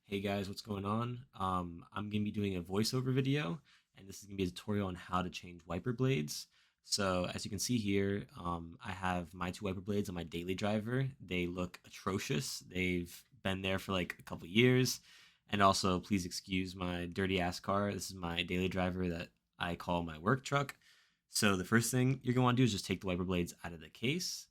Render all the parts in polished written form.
Hey guys, what's going on? I'm going to be doing a voiceover video, and this is going to be a tutorial on how to change wiper blades. So as you can see here, I have my two wiper blades on my daily driver. They look atrocious. They've been there for like a couple years. And also, please excuse my dirty ass car. This is my daily driver that I call my work truck. So the first thing you're going to want to do is just take the wiper blades out of the case.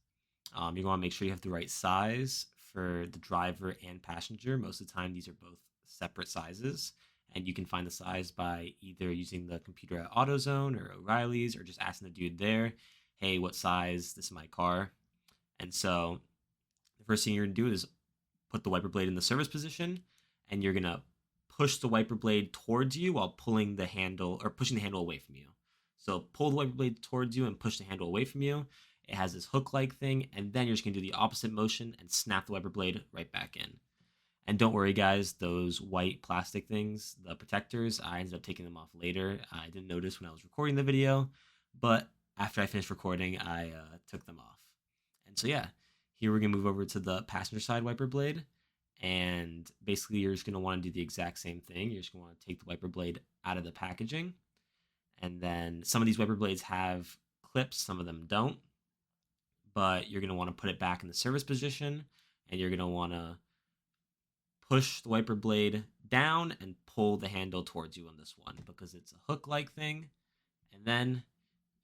You're going to make sure you have the right size for the driver and passenger. Most of the time, these are both separate sizes, and you can find the size by either using the computer at AutoZone or O'Reilly's, or just asking the dude there, "Hey, what size? This is my car." And so, the first thing you're going to do is put the wiper blade in the service position, and you're going to push the wiper blade towards you while pulling the handle or pushing the handle away from you. So pull the wiper blade towards you and push the handle away from you. It has this hook like thing, and then you're just gonna do the opposite motion and snap the wiper blade right back in. And don't worry, guys, those white plastic things, the protectors, I ended up taking them off later. I didn't notice when I was recording the video, but after I finished recording, I took them off. And so, yeah, here we're gonna move over to the passenger side wiper blade. And basically, you're just gonna wanna do the exact same thing. You're just gonna wanna take the wiper blade out of the packaging. And then some of these wiper blades have clips, some of them don't, but you're going to want to put it back in the service position, and you're going to want to push the wiper blade down and pull the handle towards you on this one because it's a hook like thing. And then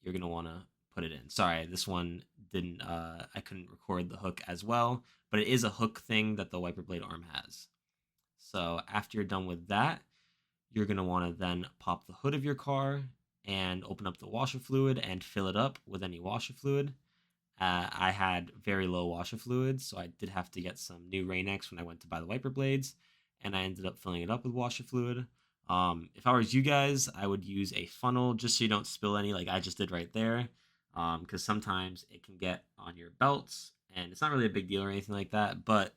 you're going to want to put it in. Sorry, this one didn't, I couldn't record the hook as well, but it is a hook thing that the wiper blade arm has. So after you're done with that, you're going to want to then pop the hood of your car and open up the washer fluid and fill it up with any washer fluid. I had very low washer fluids, so I did have to get some new Rain-X when I went to buy the wiper blades, and I ended up filling it up with washer fluid. If I was you guys, I would use a funnel just so you don't spill any, like I just did right there, because sometimes it can get on your belts, and it's not really a big deal or anything like that, but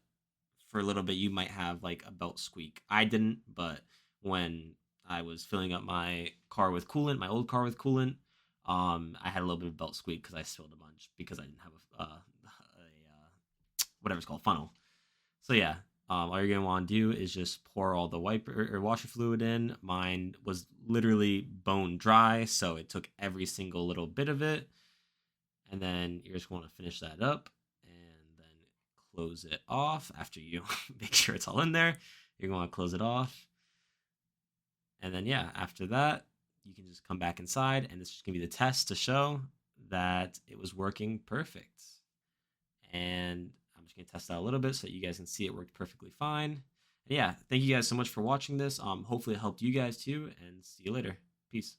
for a little bit you might have like a belt squeak. I didn't, but when I was filling up my car with coolant, my old car with coolant, I had a little bit of belt squeak because I spilled a bunch because I didn't have whatever it's called, funnel. So yeah, all you're gonna want to do is just pour all the wiper or washer fluid in. Mine was literally bone dry, so it took every single little bit of it, and then you're just going to finish that up and then close it off after you make sure it's all in there. You're going to close it off, and then yeah, after that, you can just come back inside, and this is gonna be the test to show that it was working perfect. And I'm just gonna test out a little bit so that you guys can see it worked perfectly fine. And yeah, thank you guys so much for watching this. Hopefully it helped you guys too, and see you later. Peace.